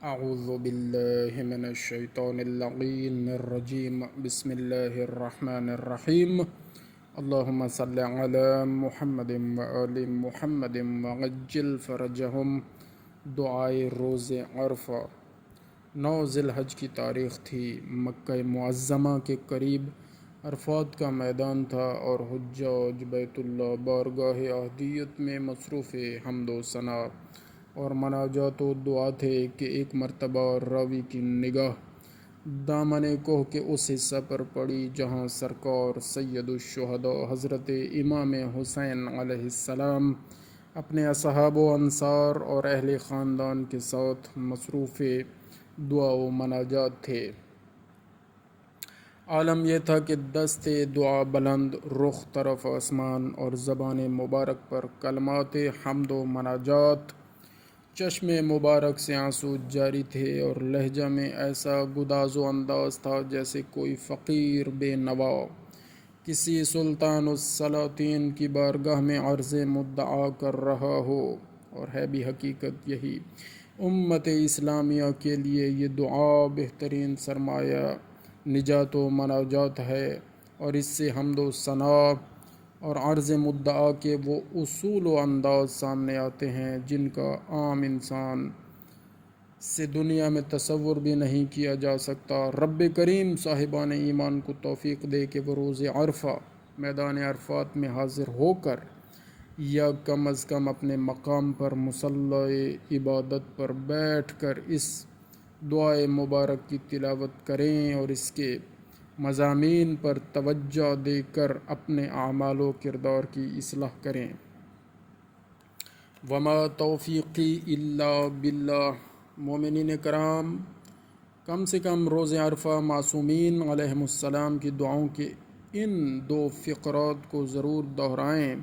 اعوذ باللہ من الشیطان اللعین الرجیم بسم اللہ الرحمن الرحیم اللہم صلی علی محمد وآل محمد وعجل فرجہم۔ دعائے روز عرفہ۔ 9 ذی الحج کی تاریخ تھی۔ مکہ معظمہ کے قریب عرفات کا میدان تھا اور حجاج بیت اللہ بارگاہ احدیت میں مصروف حمد و ثنا اور مناجات و دعا تھے کہ ایک مرتبہ راوی کی نگاہ دامن کوہ کے اس حصہ پر پڑی جہاں سرکار سید الشہداء حضرت امام حسین علیہ السلام اپنے اصحاب و انصار اور اہل خاندان کے ساتھ مصروف دعا و مناجات تھے۔ عالم یہ تھا کہ دست دعا بلند، رخ طرف آسمان اور زبان مبارک پر کلمات حمد و مناجات، چشم مبارک سے آنسو جاری تھے اور لہجہ میں ایسا گداز و انداز تھا جیسے کوئی فقیر بے نوا کسی سلطان السلاطین کی بارگاہ میں عرض مدعا کر رہا ہو، اور ہے بھی حقیقت یہی۔ امت اسلامیہ کے لیے یہ دعا بہترین سرمایہ نجات و مناجات ہے، اور اس سے حمد و ثنا اور عرض مدعا کے وہ اصول و انداز سامنے آتے ہیں جن کا عام انسان سے دنیا میں تصور بھی نہیں کیا جا سکتا۔ رب کریم صاحبان ایمان کو توفیق دے کہ وہ روز عرفہ میدان عرفات میں حاضر ہو کر یا کم از کم اپنے مقام پر مصلی عبادت پر بیٹھ کر اس دعائے مبارک کی تلاوت کریں اور اس کے مضامین پر توجہ دے کر اپنے اعمال و کردار کی اصلاح کریں۔ وما توفیقی الا باللہ۔ مومنین کرام، کم سے کم روز عرفہ معصومین علیہم السلام کی دعاؤں کے ان 2 فقرات کو ضرور دہرائیں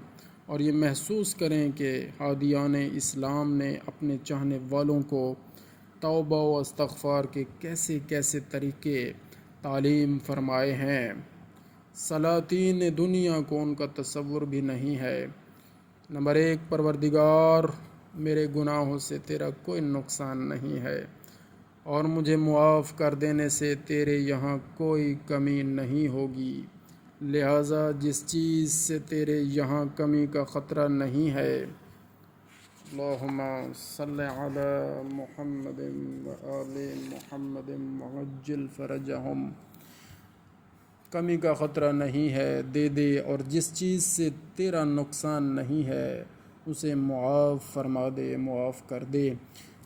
اور یہ محسوس کریں کہ ہادیان اسلام نے اپنے چاہنے والوں کو توبہ و استغفار کے کیسے کیسے طریقے تعلیم فرمائے ہیں۔ سلاطین دنیا کو ان کا تصور بھی نہیں ہے۔ نمبر 1، پروردگار، میرے گناہوں سے تیرا کوئی نقصان نہیں ہے اور مجھے معاف کر دینے سے تیرے یہاں کوئی کمی نہیں ہوگی، لہٰذا جس چیز سے تیرے یہاں کمی کا خطرہ نہیں ہے، اللہم صلی علی محمد وآل محمد وعجل فرجہم، کمی کا خطرہ نہیں ہے، دے دے، اور جس چیز سے تیرا نقصان نہیں ہے اسے معاف فرما دے، معاف کر دے۔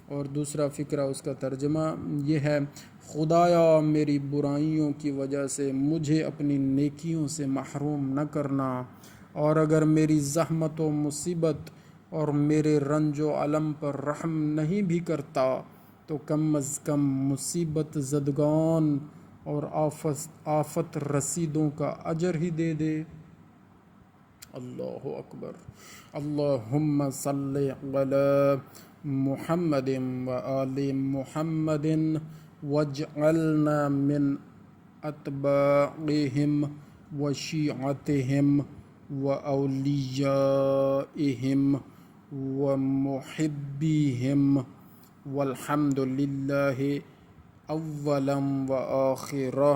اور دوسرا فقرہ، اس کا ترجمہ یہ ہے: خدایا میری برائیوں کی وجہ سے مجھے اپنی نیکیوں سے محروم نہ کرنا، اور اگر میری زحمت و مصیبت اور میرے رنج و الم پر رحم نہیں بھی کرتا تو کم از کم مصیبت زدگان اور آفت رسیدوں کا اجر ہی دے دے۔ اللہ اکبر۔ اللہم صلی علی محمد وآل محمد واجعلنا من اتباعہم وشیعتہم واولیائہم ومحبیہم، والحمد للہ اولا وآخرہ۔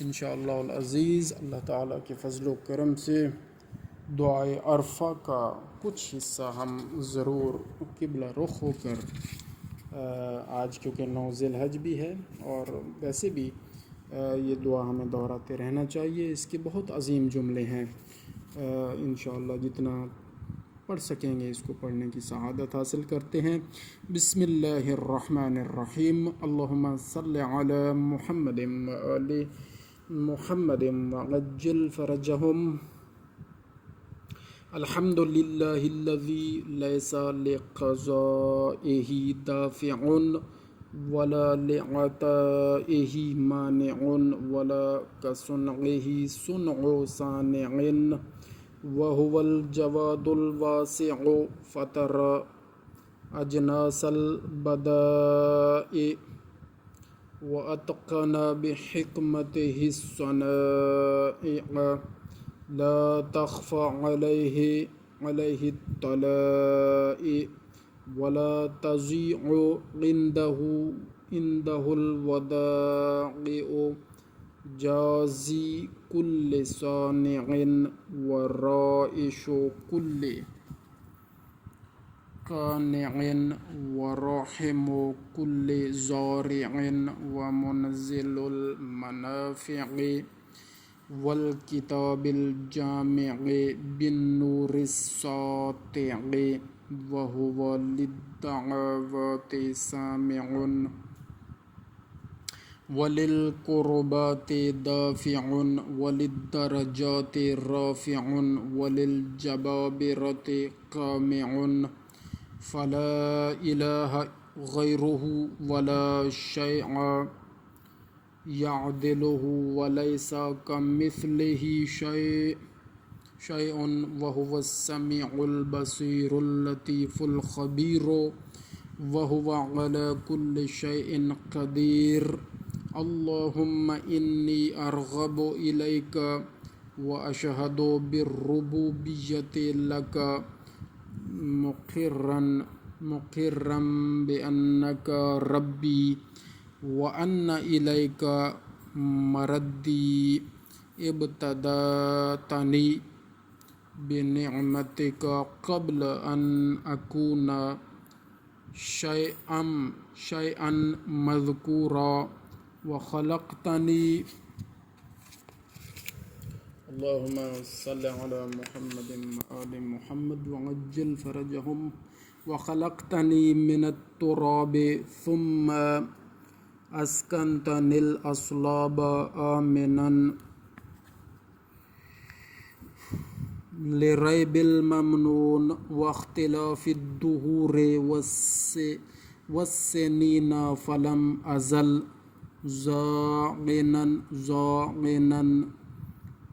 انشاءاللہ العزیز، اللہ تعالیٰ کے فضل و کرم سے دعائے عرفہ کا کچھ حصہ ہم ضرور قبلہ رخ ہو کر، آج کیونکہ 9 ذی الحج بھی ہے اور ویسے بھی یہ دعا ہمیں دہراتے رہنا چاہیے۔ اس کے بہت عظیم جملے ہیں، انشاءاللہ جتنا پڑھ سکیں گے اس کو پڑھنے کی سعادت حاصل کرتے ہیں۔ بسم اللہ الرحمن الرحیم۔ اللہم صلی علی محمد وآل محمد وعجل فرجہم۔ الحمد للہ الذی لیس لقضائہ دافع ولا لعطائہ مانع ولا کصنعہ صنع صانع، وہو الجواد الواسع فطر اجناس البدائع واتقن بحکمتہ الصنائع، لا تخفى علیہ الطلائع ولا تضيع عنده الودائع جازي كل صانع ورائش كل قانع ورحم كل زارع ومنزل المنافع والكتاب الجامع بالنور الساطع وهو للدعوات سامع وللقربات دافع وللدرجات رافع وللجبابرة قامع فلا إله غيره ولا شيء يعدله وليس كمثله شيء وهو السميع البصير اللطيف الخبير وهو على كل شيء قدير اللهم إني أرغب إليك وأشهد بالربوبية لك مقرا بأنك ربي وأن إليك مردي ابتدأتني بنعمتك قبل أن أكون شيئا مذكورا وخلقتني اللهم صل على محمد وآل محمد وعجل فرجهم وخلقتني من التراب ثم أسكنتني الأصلاب آمنا لريب الممنون واختلاف الدهور والسنين فلم أزل زاغنا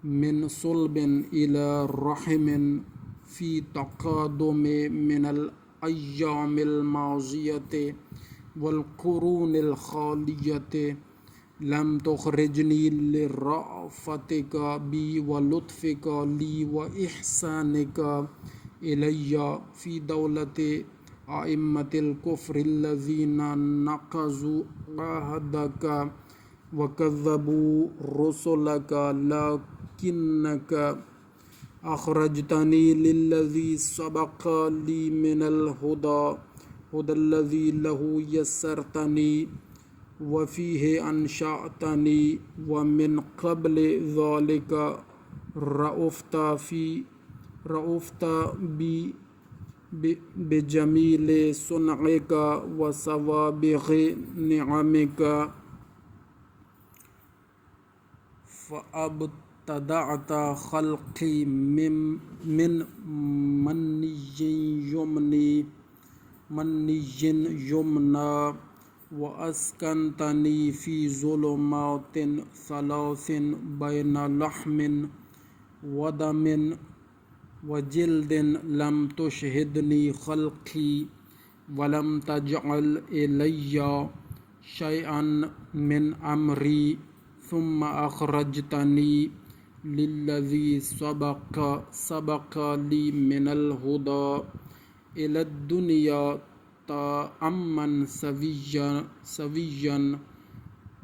من صلب إلى رحم في تقادم من الأيام الماضية والقرون الخالية لم تخرجني لرأفتك بي ولطفك لي وإحسانك إلي في دولة أئمة الكفر الذين نقضوا عهدك وكذبوا رسلك لكنك أخرجتني للذي سبق لي من الهدى الذي له يسرتني وفيه أنشأتني ومن قبل ذلك رأفت بي بجميل صنعك وسوابغ نعمك فأبتدعت خلقي من مني يمنى وأسكنتني في ظلمات ثلاث بين لحم ودم وجلد لم تشهدني خلقي ولم تجعل إلي شيئا من أمري ثم أخرجتني للذي سبق لي من الهدى إلى الدنيا تأما سويا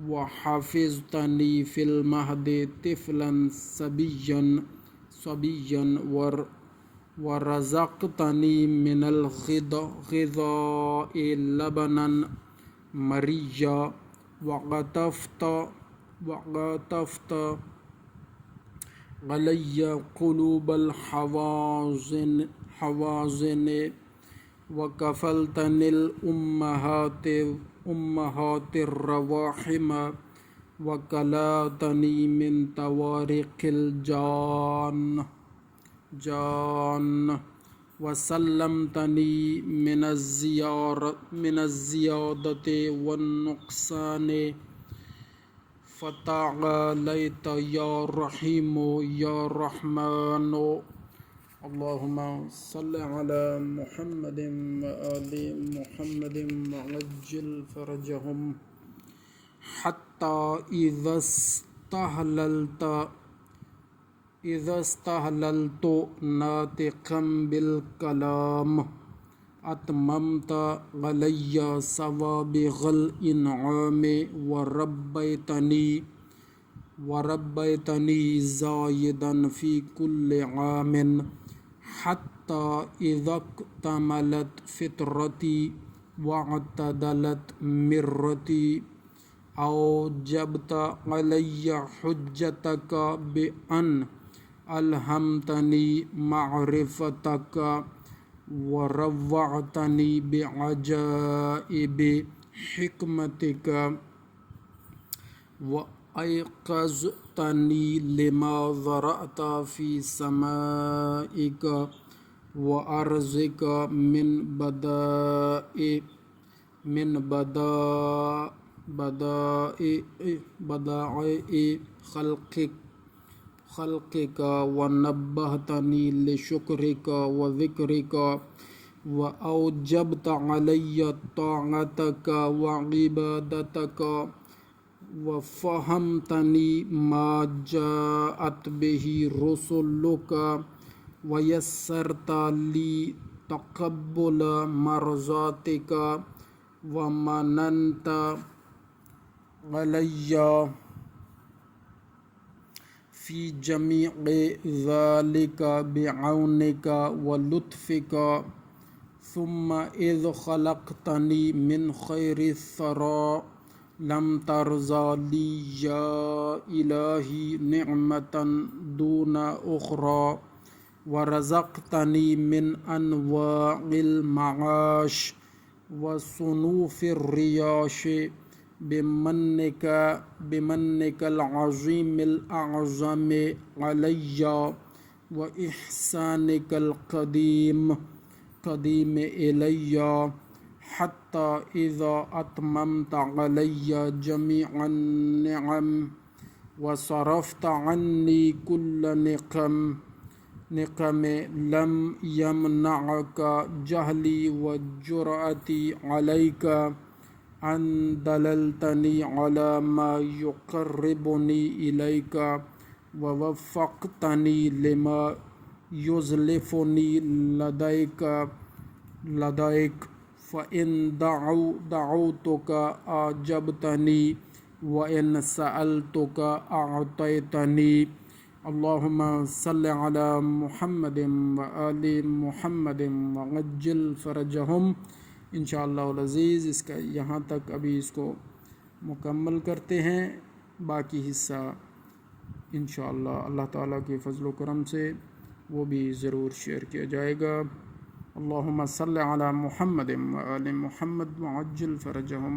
وحفظتني في المهد طفلا صبيا ورزقتني من الغذاء لبنا مريا وعطفت علي قلوب الحوازن وكفلتني الأمهات الرواحم وكلاتني من توارق الجان وسلمتني من الزيادة والنقصان فتعاليت يا رحيم يا رحمن اللهم صل على محمد وآل محمد وعجل فرجهم حتى إذا استهللت ناطقا بالكلام اتممت علی سوابغ الانعام وربيتني زايدا في كل عام حتى إذا اكتملت فطرتي واعتدلت مرتي أوجبت علي حجتك بأن ألهمتني معرفتك وروعتني بعجائب حكمتك وأيقظتني لما ذرأت في سمائك وأرضك من بدائع خلقك ونبهتني لشكرك وذكرك وأوجبت علي طاعتك وعبادتك وفهمتني ما جاءت به رسلك ويسرت لي تقبل مرضاتك ومننت علي في جميع ذلك بعونك ولطفك ثم إذ خلقتني من خير الثرى لم ترضى لي يا إلهي نعمة دون أخرى ورزقتني من أنواع المعاش وصنوف الرياش بمنك العظيم الأعظم علي وإحسانك القديم إلي حتى إذا أتممت علي جميع النعم وصرفت عني كل نقم لم يمنعك جهلي وجرأتي عليك أن دللتني على ما يقربني إليك ووفقتني لما يزلفني لديك فإن دعوتك أجبتني وإن سألتك أعطيتني اللهم صل على محمد وآل محمد وعجل فرجهم۔ انشاءاللہ العزیز اس کا یہاں تک ابھی اس کو مکمل کرتے ہیں، باقی حصہ انشاءاللہ اللہ تعالیٰ کے فضل و کرم سے وہ بھی ضرور شیئر کیا جائے گا۔ اللہم صلی علی محمد وآل محمد وعجل فرجهم۔